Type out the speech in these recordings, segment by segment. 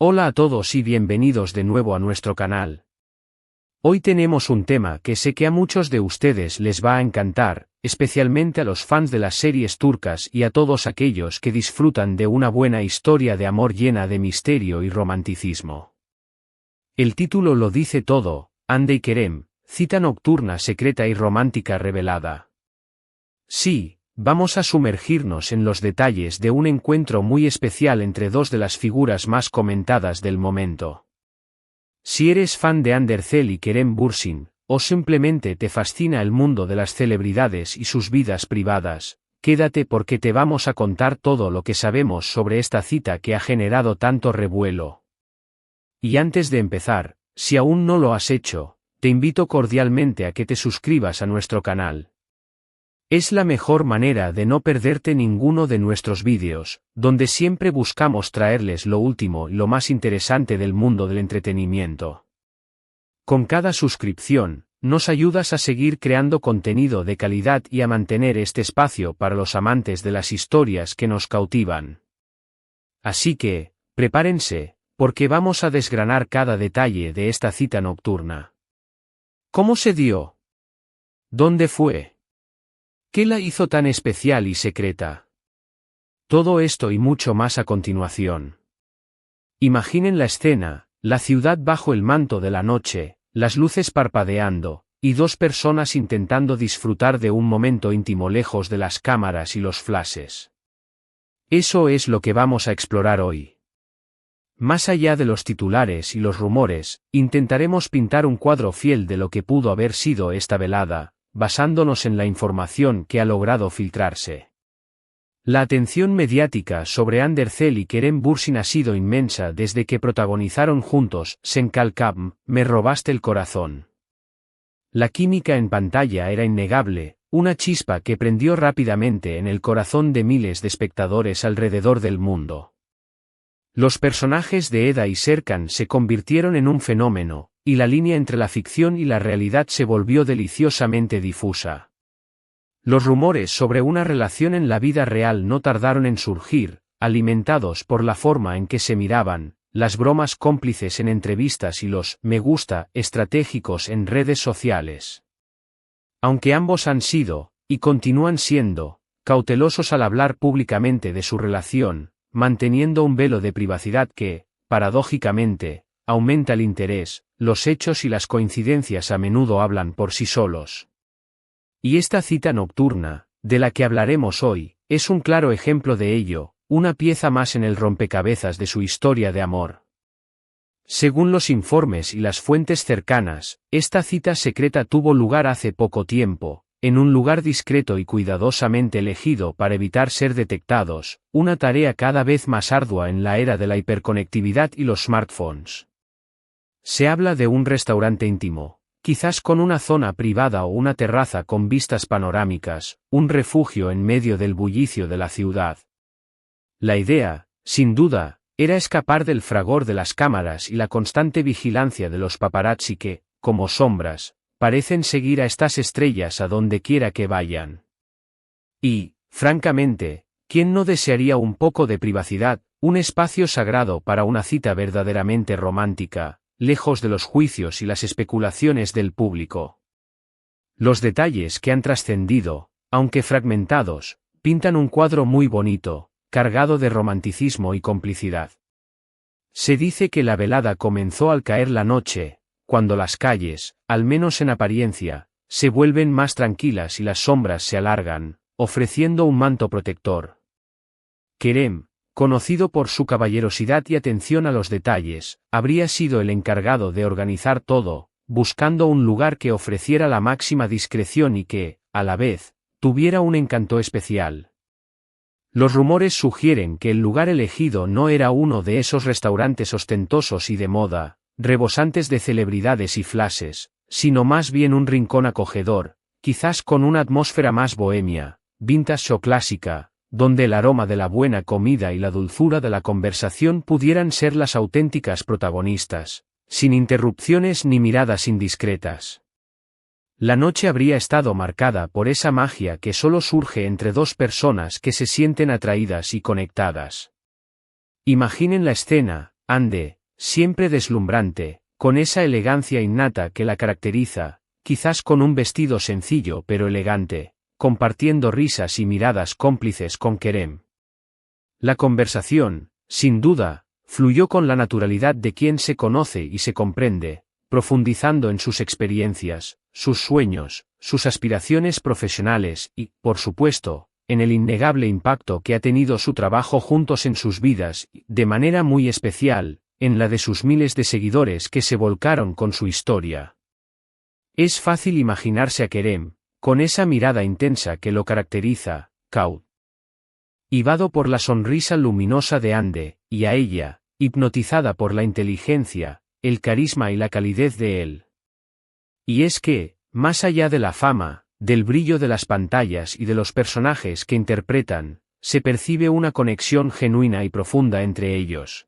Hola a todos y bienvenidos de nuevo a nuestro canal. Hoy tenemos un tema que sé que a muchos de ustedes les va a encantar, especialmente a los fans de las series turcas y a todos aquellos que disfrutan de una buena historia de amor llena de misterio y romanticismo. El título lo dice todo, Hande Kerem, cita nocturna secreta y romántica revelada. Sí. Vamos a sumergirnos en los detalles de un encuentro muy especial entre dos de las figuras más comentadas del momento. Si eres fan de Hande Erçel y Kerem Bürsin, o simplemente te fascina el mundo de las celebridades y sus vidas privadas, quédate porque te vamos a contar todo lo que sabemos sobre esta cita que ha generado tanto revuelo. Y antes de empezar, si aún no lo has hecho, te invito cordialmente a que te suscribas a nuestro canal. Es la mejor manera de no perderte ninguno de nuestros vídeos, donde siempre buscamos traerles lo último y lo más interesante del mundo del entretenimiento. Con cada suscripción, nos ayudas a seguir creando contenido de calidad y a mantener este espacio para los amantes de las historias que nos cautivan. Así que, prepárense, porque vamos a desgranar cada detalle de esta cita nocturna. ¿Cómo se dio? ¿Dónde fue? ¿Qué la hizo tan especial y secreta? Todo esto y mucho más a continuación. Imaginen la escena, la ciudad bajo el manto de la noche, las luces parpadeando, y dos personas intentando disfrutar de un momento íntimo lejos de las cámaras y los flashes. Eso es lo que vamos a explorar hoy. Más allá de los titulares y los rumores, intentaremos pintar un cuadro fiel de lo que pudo haber sido esta velada, basándonos en la información que ha logrado filtrarse. La atención mediática sobre Hande Erçel y Kerem Bürsin ha sido inmensa desde que protagonizaron juntos Sen Kalkam, Me robaste el corazón. La química en pantalla era innegable, una chispa que prendió rápidamente en el corazón de miles de espectadores alrededor del mundo. Los personajes de Eda y Serkan se convirtieron en un fenómeno, y la línea entre la ficción y la realidad se volvió deliciosamente difusa. Los rumores sobre una relación en la vida real no tardaron en surgir, alimentados por la forma en que se miraban, las bromas cómplices en entrevistas y los me gusta estratégicos en redes sociales. Aunque ambos han sido, y continúan siendo, cautelosos al hablar públicamente de su relación, manteniendo un velo de privacidad que, paradójicamente, aumenta el interés, los hechos y las coincidencias a menudo hablan por sí solos. Y esta cita nocturna, de la que hablaremos hoy, es un claro ejemplo de ello, una pieza más en el rompecabezas de su historia de amor. Según los informes y las fuentes cercanas, esta cita secreta tuvo lugar hace poco tiempo, en un lugar discreto y cuidadosamente elegido para evitar ser detectados, una tarea cada vez más ardua en la era de la hiperconectividad y los smartphones. Se habla de un restaurante íntimo, quizás con una zona privada o una terraza con vistas panorámicas, un refugio en medio del bullicio de la ciudad. La idea, sin duda, era escapar del fragor de las cámaras y la constante vigilancia de los paparazzi que, como sombras, parecen seguir a estas estrellas a donde quiera que vayan. Y, francamente, ¿quién no desearía un poco de privacidad, un espacio sagrado para una cita verdaderamente romántica, lejos de los juicios y las especulaciones del público? Los detalles que han trascendido, aunque fragmentados, pintan un cuadro muy bonito, cargado de romanticismo y complicidad. Se dice que la velada comenzó al caer la noche, cuando las calles, al menos en apariencia, se vuelven más tranquilas y las sombras se alargan, ofreciendo un manto protector. Kerem, conocido por su caballerosidad y atención a los detalles, habría sido el encargado de organizar todo, buscando un lugar que ofreciera la máxima discreción y que, a la vez, tuviera un encanto especial. Los rumores sugieren que el lugar elegido no era uno de esos restaurantes ostentosos y de moda, rebosantes de celebridades y flashes, sino más bien un rincón acogedor, quizás con una atmósfera más bohemia, vintage o clásica, donde el aroma de la buena comida y la dulzura de la conversación pudieran ser las auténticas protagonistas, sin interrupciones ni miradas indiscretas. La noche habría estado marcada por esa magia que solo surge entre dos personas que se sienten atraídas y conectadas. Imaginen la escena, Ande, siempre deslumbrante, con esa elegancia innata que la caracteriza, quizás con un vestido sencillo pero elegante, compartiendo risas y miradas cómplices con Kerem. La conversación, sin duda, fluyó con la naturalidad de quien se conoce y se comprende, profundizando en sus experiencias, sus sueños, sus aspiraciones profesionales y, por supuesto, en el innegable impacto que ha tenido su trabajo juntos en sus vidas, de manera muy especial, en la de sus miles de seguidores que se volcaron con su historia. Es fácil imaginarse a Kerem, con esa mirada intensa que lo caracteriza, cautivado por la sonrisa luminosa de Ande, y a ella, hipnotizada por la inteligencia, el carisma y la calidez de él. Y es que, más allá de la fama, del brillo de las pantallas y de los personajes que interpretan, se percibe una conexión genuina y profunda entre ellos.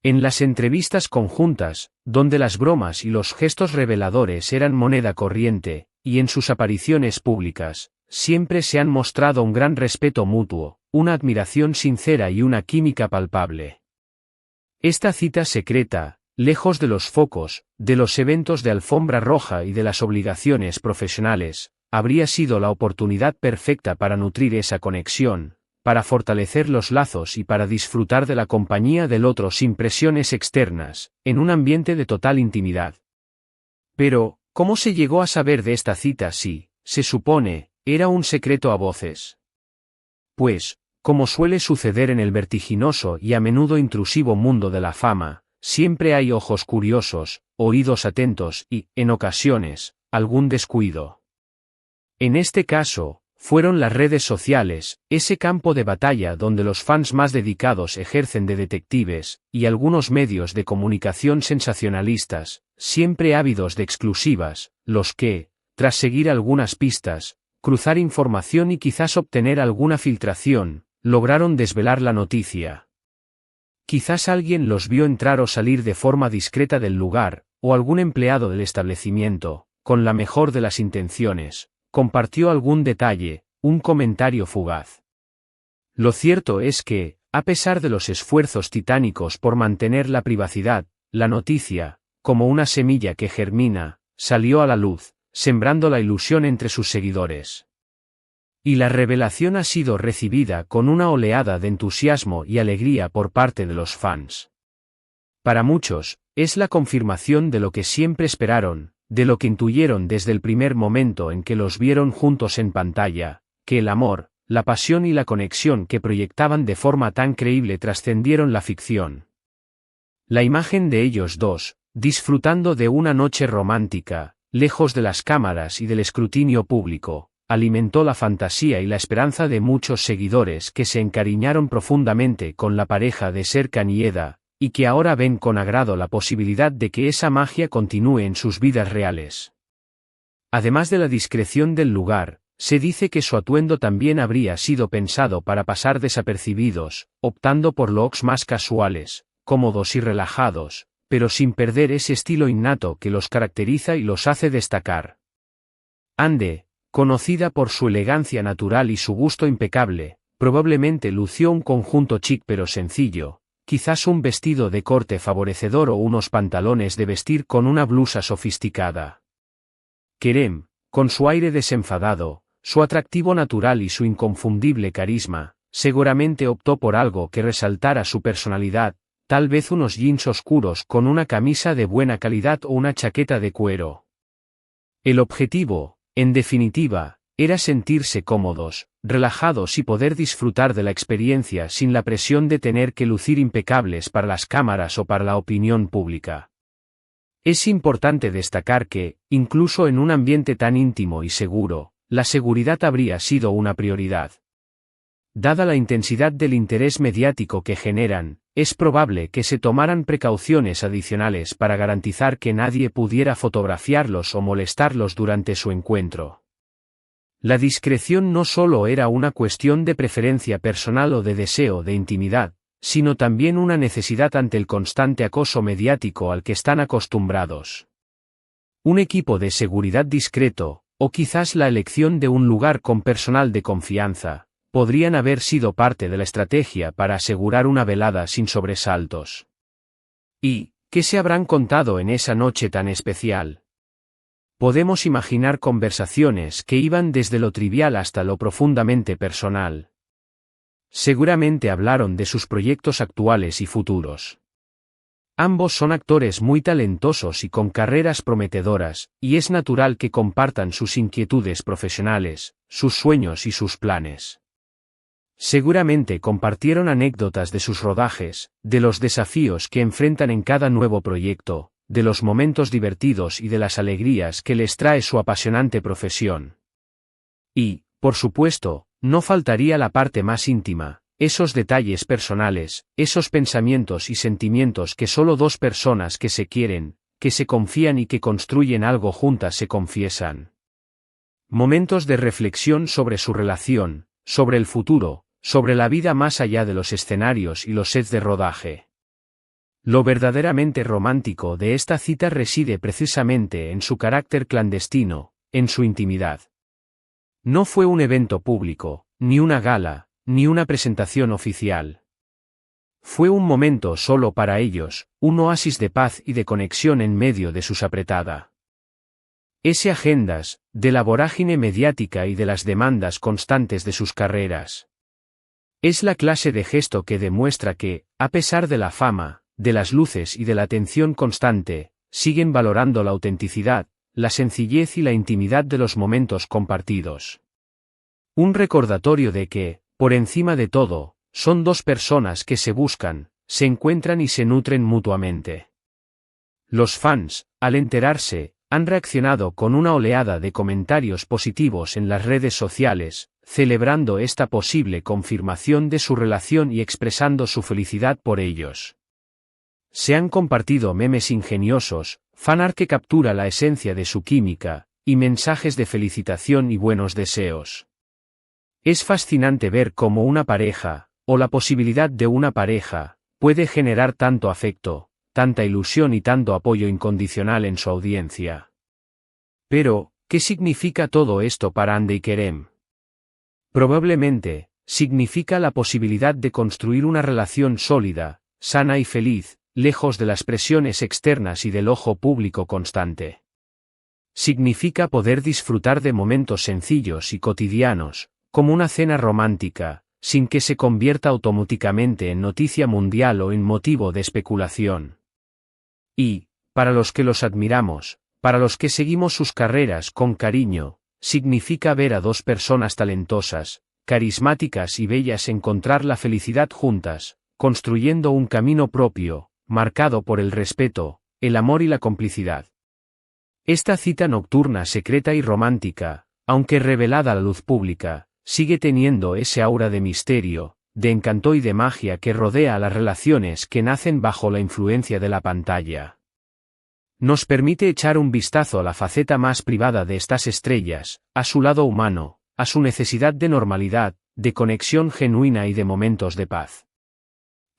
En las entrevistas conjuntas, donde las bromas y los gestos reveladores eran moneda corriente, y en sus apariciones públicas, siempre se han mostrado un gran respeto mutuo, una admiración sincera y una química palpable. Esta cita secreta, lejos de los focos, de los eventos de alfombra roja y de las obligaciones profesionales, habría sido la oportunidad perfecta para nutrir esa conexión, para fortalecer los lazos y para disfrutar de la compañía del otro sin presiones externas, en un ambiente de total intimidad. Pero, ¿cómo se llegó a saber de esta cita si, se supone, era un secreto a voces? Pues, como suele suceder en el vertiginoso y a menudo intrusivo mundo de la fama, siempre hay ojos curiosos, oídos atentos y, en ocasiones, algún descuido. En este caso, fueron las redes sociales, ese campo de batalla donde los fans más dedicados ejercen de detectives, y algunos medios de comunicación sensacionalistas, siempre ávidos de exclusivas, los que, tras seguir algunas pistas, cruzar información y quizás obtener alguna filtración, lograron desvelar la noticia. Quizás alguien los vio entrar o salir de forma discreta del lugar, o algún empleado del establecimiento, con la mejor de las intenciones, compartió algún detalle, un comentario fugaz. Lo cierto es que, a pesar de los esfuerzos titánicos por mantener la privacidad, la noticia, como una semilla que germina, salió a la luz, sembrando la ilusión entre sus seguidores. Y la revelación ha sido recibida con una oleada de entusiasmo y alegría por parte de los fans. Para muchos, es la confirmación de lo que siempre esperaron, de lo que intuyeron desde el primer momento en que los vieron juntos en pantalla, que el amor, la pasión y la conexión que proyectaban de forma tan creíble trascendieron la ficción. La imagen de ellos dos, disfrutando de una noche romántica, lejos de las cámaras y del escrutinio público, alimentó la fantasía y la esperanza de muchos seguidores que se encariñaron profundamente con la pareja de Serkan y Eda, y que ahora ven con agrado la posibilidad de que esa magia continúe en sus vidas reales. Además de la discreción del lugar, se dice que su atuendo también habría sido pensado para pasar desapercibidos, optando por looks más casuales, cómodos y relajados, pero sin perder ese estilo innato que los caracteriza y los hace destacar. Ande, conocida por su elegancia natural y su gusto impecable, probablemente lució un conjunto chic pero sencillo, quizás un vestido de corte favorecedor o unos pantalones de vestir con una blusa sofisticada. Kerem, con su aire desenfadado, su atractivo natural y su inconfundible carisma, seguramente optó por algo que resaltara su personalidad, tal vez unos jeans oscuros con una camisa de buena calidad o una chaqueta de cuero. El objetivo, en definitiva, era sentirse cómodos, relajados y poder disfrutar de la experiencia sin la presión de tener que lucir impecables para las cámaras o para la opinión pública. Es importante destacar que, incluso en un ambiente tan íntimo y seguro, la seguridad habría sido una prioridad. Dada la intensidad del interés mediático que generan, es probable que se tomaran precauciones adicionales para garantizar que nadie pudiera fotografiarlos o molestarlos durante su encuentro. La discreción no solo era una cuestión de preferencia personal o de deseo de intimidad, sino también una necesidad ante el constante acoso mediático al que están acostumbrados. Un equipo de seguridad discreto, o quizás la elección de un lugar con personal de confianza, podrían haber sido parte de la estrategia para asegurar una velada sin sobresaltos. ¿Y qué se habrán contado en esa noche tan especial? Podemos imaginar conversaciones que iban desde lo trivial hasta lo profundamente personal. Seguramente hablaron de sus proyectos actuales y futuros. Ambos son actores muy talentosos y con carreras prometedoras, y es natural que compartan sus inquietudes profesionales, sus sueños y sus planes. Seguramente compartieron anécdotas de sus rodajes, de los desafíos que enfrentan en cada nuevo proyecto, de los momentos divertidos y de las alegrías que les trae su apasionante profesión. Y, por supuesto, no faltaría la parte más íntima, esos detalles personales, esos pensamientos y sentimientos que solo dos personas que se quieren, que se confían y que construyen algo juntas se confiesan. Momentos de reflexión sobre su relación, sobre el futuro, sobre la vida más allá de los escenarios y los sets de rodaje. Lo verdaderamente romántico de esta cita reside precisamente en su carácter clandestino, en su intimidad. No fue un evento público, ni una gala, ni una presentación oficial. Fue un momento solo para ellos, un oasis de paz y de conexión en medio de sus apretada agendas, de la vorágine mediática y de las demandas constantes de sus carreras. Es la clase de gesto que demuestra que, a pesar de la fama, de las luces y de la atención constante, siguen valorando la autenticidad, la sencillez y la intimidad de los momentos compartidos. Un recordatorio de que, por encima de todo, son dos personas que se buscan, se encuentran y se nutren mutuamente. Los fans, al enterarse, han reaccionado con una oleada de comentarios positivos en las redes sociales, celebrando esta posible confirmación de su relación y expresando su felicidad por ellos. Se han compartido memes ingeniosos, fanart que captura la esencia de su química, y mensajes de felicitación y buenos deseos. Es fascinante ver cómo una pareja, o la posibilidad de una pareja, puede generar tanto afecto, tanta ilusión y tanto apoyo incondicional en su audiencia. Pero, ¿qué significa todo esto para Hande y Kerem? Probablemente, significa la posibilidad de construir una relación sólida, sana y feliz, lejos de las presiones externas y del ojo público constante. Significa poder disfrutar de momentos sencillos y cotidianos, como una cena romántica, sin que se convierta automáticamente en noticia mundial o en motivo de especulación. Y, para los que los admiramos, para los que seguimos sus carreras con cariño, significa ver a dos personas talentosas, carismáticas y bellas encontrar la felicidad juntas, construyendo un camino propio, marcado por el respeto, el amor y la complicidad. Esta cita nocturna secreta y romántica, aunque revelada a la luz pública, sigue teniendo ese aura de misterio, de encanto y de magia que rodea a las relaciones que nacen bajo la influencia de la pantalla. Nos permite echar un vistazo a la faceta más privada de estas estrellas, a su lado humano, a su necesidad de normalidad, de conexión genuina y de momentos de paz.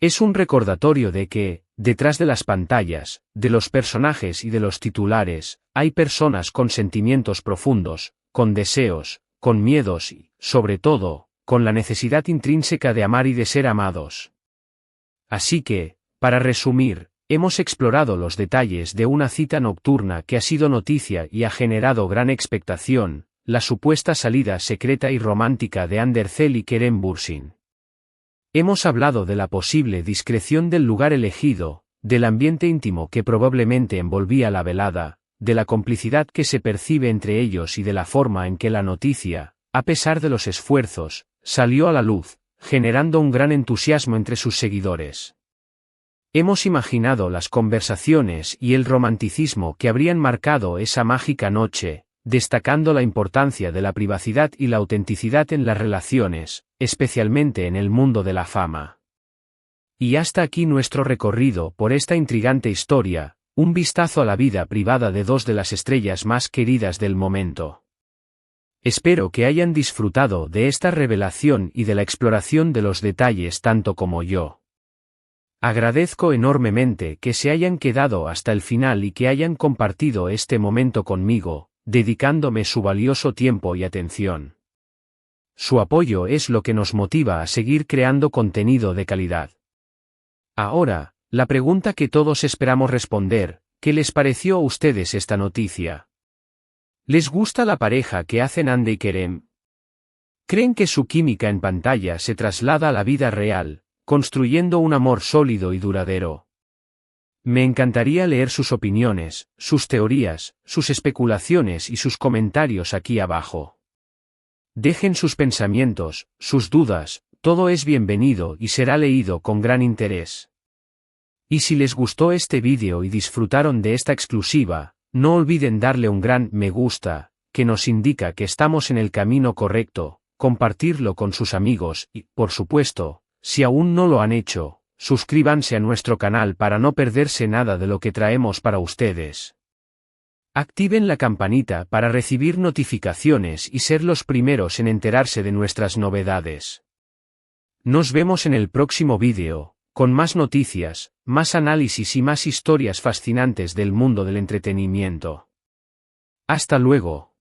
Es un recordatorio de que, detrás de las pantallas, de los personajes y de los titulares, hay personas con sentimientos profundos, con deseos, con miedos y, sobre todo, con la necesidad intrínseca de amar y de ser amados. Así que, para resumir, hemos explorado los detalles de una cita nocturna que ha sido noticia y ha generado gran expectación, la supuesta salida secreta y romántica de Hande Erçel y Kerem Bürsin. Hemos hablado de la posible discreción del lugar elegido, del ambiente íntimo que probablemente envolvía la velada, de la complicidad que se percibe entre ellos y de la forma en que la noticia, a pesar de los esfuerzos, salió a la luz, generando un gran entusiasmo entre sus seguidores. Hemos imaginado las conversaciones y el romanticismo que habrían marcado esa mágica noche, destacando la importancia de la privacidad y la autenticidad en las relaciones, especialmente en el mundo de la fama. Y hasta aquí nuestro recorrido por esta intrigante historia, un vistazo a la vida privada de dos de las estrellas más queridas del momento. Espero que hayan disfrutado de esta revelación y de la exploración de los detalles tanto como yo. Agradezco enormemente que se hayan quedado hasta el final y que hayan compartido este momento conmigo, dedicándome su valioso tiempo y atención. Su apoyo es lo que nos motiva a seguir creando contenido de calidad. Ahora, La pregunta que todos esperamos responder: ¿qué les pareció a ustedes esta noticia? ¿Les gusta la pareja que hacen Ande y Kerem? ¿Creen que su química en pantalla se traslada a la vida real, construyendo un amor sólido y duradero? Me encantaría leer sus opiniones, sus teorías, sus especulaciones y sus comentarios aquí abajo. Dejen sus pensamientos, sus dudas, todo es bienvenido y será leído con gran interés. Y si les gustó este vídeo y disfrutaron de esta exclusiva, no olviden darle un gran me gusta, que nos indica que estamos en el camino correcto, compartirlo con sus amigos y, por supuesto, si aún no lo han hecho, suscríbanse a nuestro canal para no perderse nada de lo que traemos para ustedes. Activen la campanita para recibir notificaciones y ser los primeros en enterarse de nuestras novedades. Nos vemos en el próximo vídeo, con más noticias, más análisis y más historias fascinantes del mundo del entretenimiento. Hasta luego.